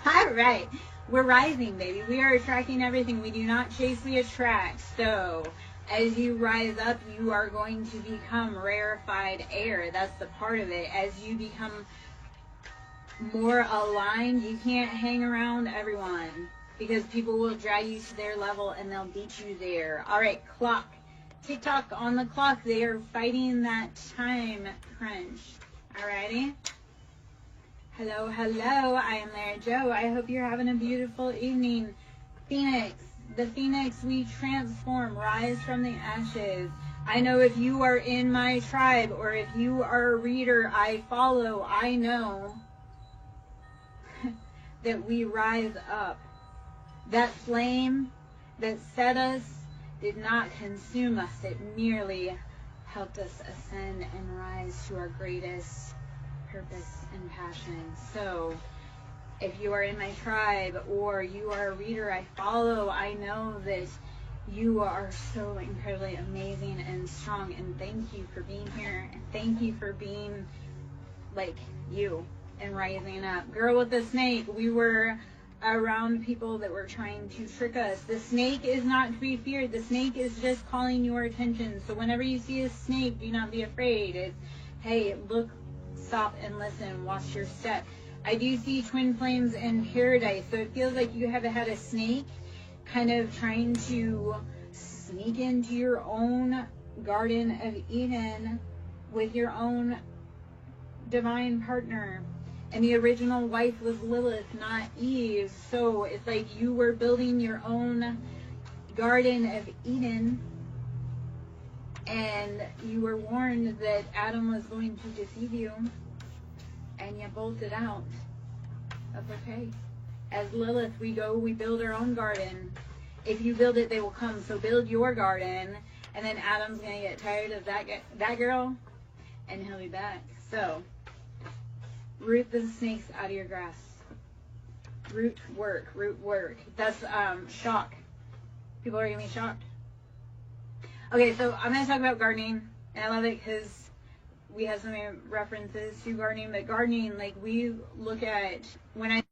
All right. We're rising, baby. We are attracting everything. We do not chase, we attract. So, as you rise up, you are going to become rarefied air. That's the part of it. As you become more aligned, you can't hang around everyone, because people will drag you to their level and they'll beat you there. All right, clock. Tick-tock on the clock. They are fighting that time crunch. All righty. Hello, hello. I am Larry Joe. I hope you're having a beautiful evening. Phoenix. The Phoenix, we transform, rise from the ashes. I know if you are in my tribe, or if you are a reader I follow, I know that we rise up. That flame that set us did not consume us. It merely helped us ascend and rise to our greatest purpose and passion. So if you are in my tribe or you are a reader I follow, I know that you are so incredibly amazing and strong, and thank you for being here, and thank you for being like you and rising up. Girl with the snake, we were around people that were trying to trick us. The snake is not to be feared. The snake is just calling your attention. So whenever you see a snake, do not be afraid. It's, hey, look, stop and listen, watch your step. I do see twin flames in paradise, so it feels like you have had a snake kind of trying to sneak into your own Garden of Eden with your own divine partner. And the original wife was Lilith, not Eve. So it's like you were building your own Garden of Eden, and you were warned that Adam was going to deceive you, and you bolted out. That's okay. As Lilith, we build our own garden. If you build it, they will come. So build your garden, and then Adam's going to get tired of that girl, and he'll be back. So root the snakes out of your grass. Root work. That's shock. People are going to be shocked. Okay, so I'm going to talk about gardening, and I love it because we have so many references to gardening, but gardening, like we look at, when I